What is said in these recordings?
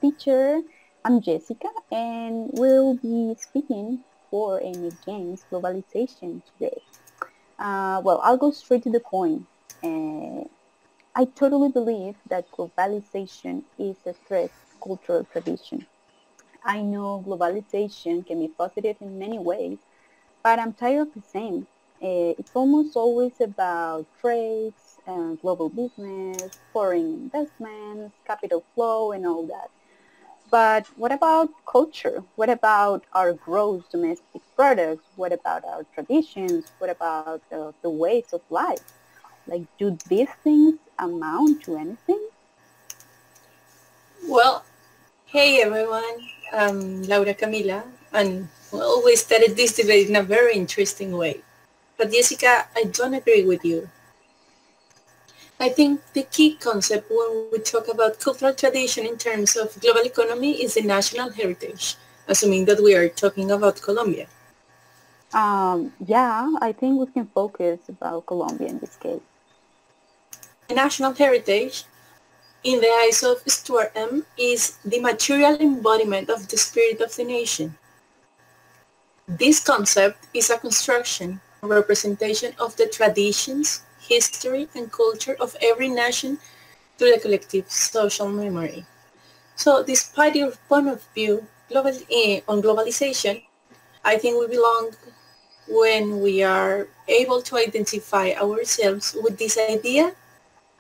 teacher. I'm Jessica, and we'll be speaking for and against globalization today. I'll go straight to the point. Uh, I totally believe that globalization is a threat to cultural tradition. I know globalization can be positive in many ways, but I'm tired of the same. It's almost always about trades, global business, foreign investments, capital flow, and all that. But what about culture? What about our gross domestic products? What about our traditions? What about the ways of life? Like, do these things amount to anything? Well, hey everyone, I'm Laura Camila, and well, we started this debate in a very interesting way. But Jessica, I don't agree with you. I think the key concept when we talk about cultural tradition in terms of global economy is the national heritage, assuming that we are talking about Colombia. Yeah, I think we can focus about Colombia in this case. The national heritage, in the eyes of Stuart M., is the material embodiment of the spirit of the nation. This concept is a construction and representation of the traditions, history, and culture of every nation through the collective social memory. So despite your point of view on globalization, I think we belong when we are able to identify ourselves with this idea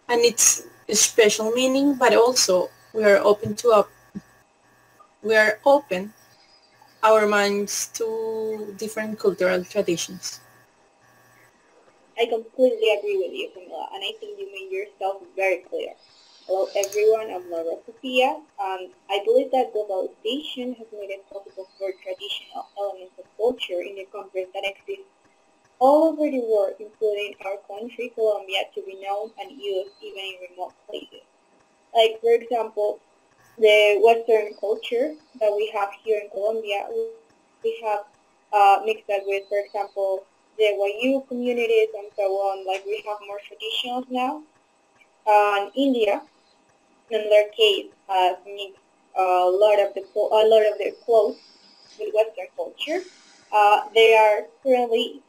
and its special meaning, but also we are open our minds to different cultural traditions. I completely agree with you, Camila, and I think you made yourself very clear. Hello, everyone. I'm Laura Sofia, and I believe that globalization has made it possible for traditional elements of culture in the countries that exist all over the world, including our country, Colombia, to be known and used even in remote places. Like, for example, the Western culture that we have here in Colombia, we have mixed that with, for example, the YU communities and so on. Like, we have more traditions now. And India, in their case, has mixed a lot of their clothes with Western culture. They are currently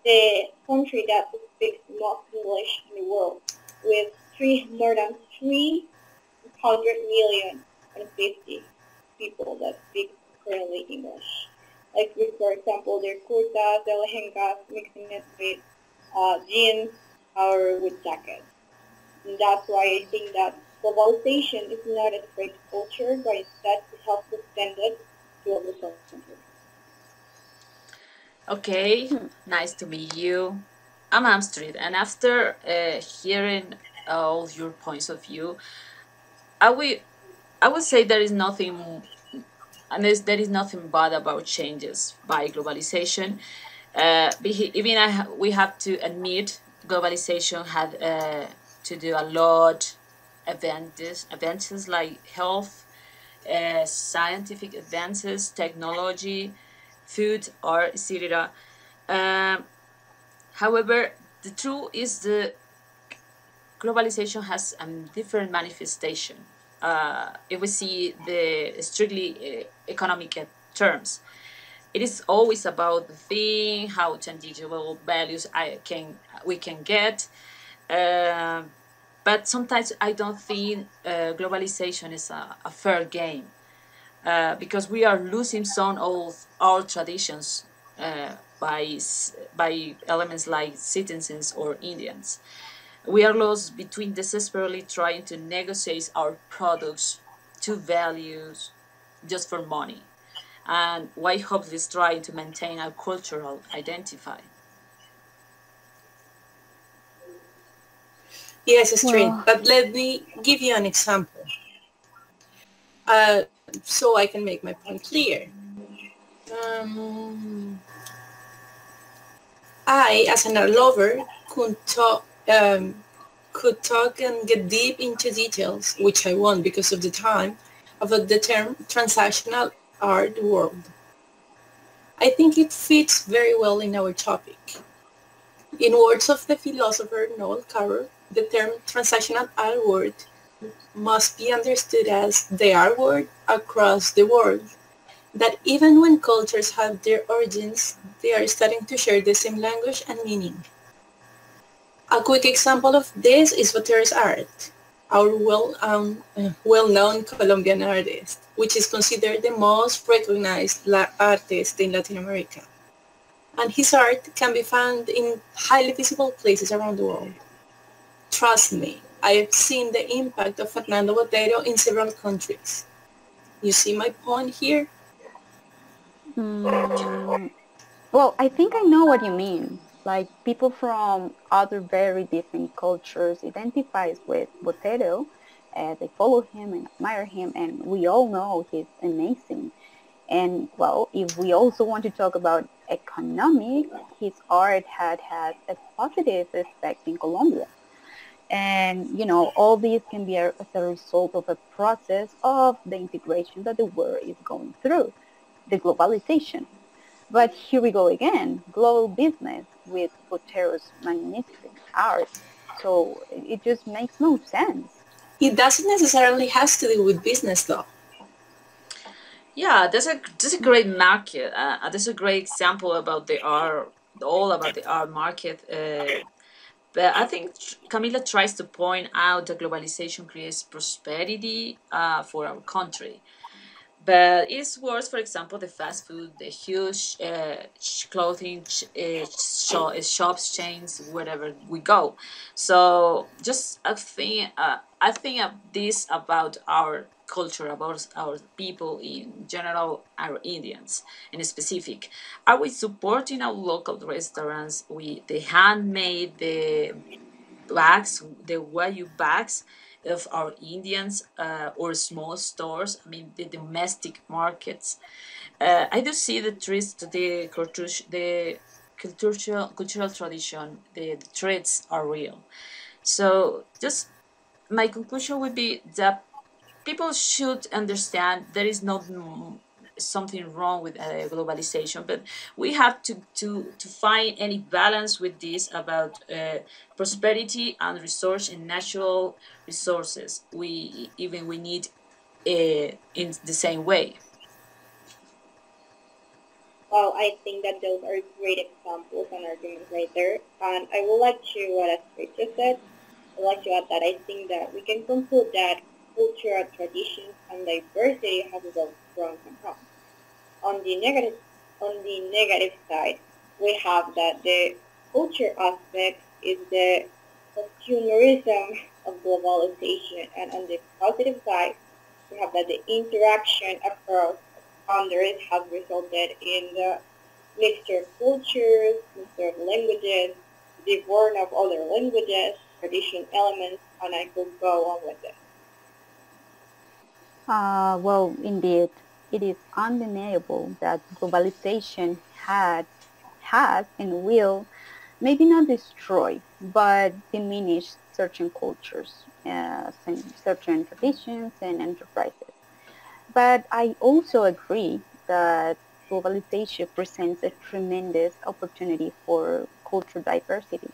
the country that speaks most English in the world, with more than 300 million and 50 people that speak currently English. Like, for example, their kurtas, their lehengas, mixing it with jeans or with jackets. And that's why I think that globalization is not a threat to culture, but instead it helps extend it to other countries. Okay, Hmm. nice to meet you. I'm Amstrid, and after hearing all your points of view, I will I would say there is nothing, and there is nothing bad about changes by globalization. We have to admit globalization had to do a lot advances like health, scientific advances, technology, food, art, etc. Um, However, the truth is the globalization has a different manifestation. If we see the strictly economic terms, it is always about the thing, how tangible values we can get. Um but sometimes I don't think globalization is a fair game because we are losing some of our traditions by elements like citizens or Indians. We are lost between desperately trying to negotiate our products to values just for money, and while hopeless trying to maintain our cultural identity. Yes, Astrid, Well, but let me give you an example so I can make my point clear. Um, I, as an art lover, could talk and get deep into details, which I won't because of the time, about the term transactional art world. I think it fits very well in our topic. In words of the philosopher Noel Carroll, the term transactional art world must be understood as the R word across the world. That even when cultures have their origins, they are starting to share the same language and meaning. A quick example of this is Botero's art, our well-known Colombian artist, which is considered the most recognized artist in Latin America. And his art can be found in highly visible places around the world. Trust me, I have seen the impact of Fernando Botero in several countries. You see my point here? Mm, well, I think I know what you mean. Like people from other very different cultures identifies with Botero. They follow him and admire him, and we all know he's amazing. And well, if we also want to talk about economics, his art had a positive effect in Colombia. And all these can be as a result of a process of the integration that the world is going through, the globalization. But here we go again, global business with Botero's magnificent art. So it just makes no sense. It doesn't necessarily have to do with business though. Yeah, that's a great market. That's a great example about the art, all about the art market. But I think Camila tries to point out that globalization creates prosperity for our country. But it's worse, for example, the fast food, the huge clothing shops, chains, wherever we go. So just I think of this about our culture, about our people in general, our Indians in specific. Are we supporting our local restaurants with the handmade, the bags, the Wayu bags of our Indians or small stores. I mean, the domestic markets. I do see the trees, the cultural tradition, the traits are real. So, just my conclusion would be that people should understand there is not something wrong with globalization, but we have to find any balance with this about prosperity and resource and natural resources. We need in the same way. Well, I think that those are great examples and arguments right there. And I would like to, what Astrid just said, I would like to add that I think that we can conclude that cultural traditions and diversity have both pros and cons. On the negative, on the negative side, we have that the culture aspect is the consumerism of globalization, and on the positive side, we have that the interaction across boundaries has resulted in the mixture of cultures, mixture of languages, the born of other languages, tradition elements, and I could go on with it. Well, indeed, it is undeniable that globalization has and will maybe not destroy, but diminish certain cultures, certain traditions and enterprises. But I also agree that globalization presents a tremendous opportunity for cultural diversity.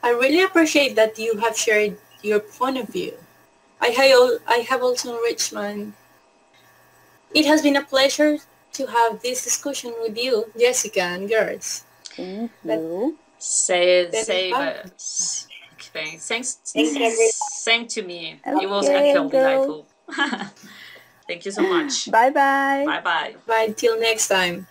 I really appreciate that you have shared your point of view. I have also enriched mine. It has been a pleasure to have this discussion with you, Jessica and girls. Thank But you. Say, bye. thanks. Thanks, everyone. Same to me. Have It a was, good I Okay, day. felt girls. delightful. Thank you so much. Bye bye. Bye bye. Bye till next time.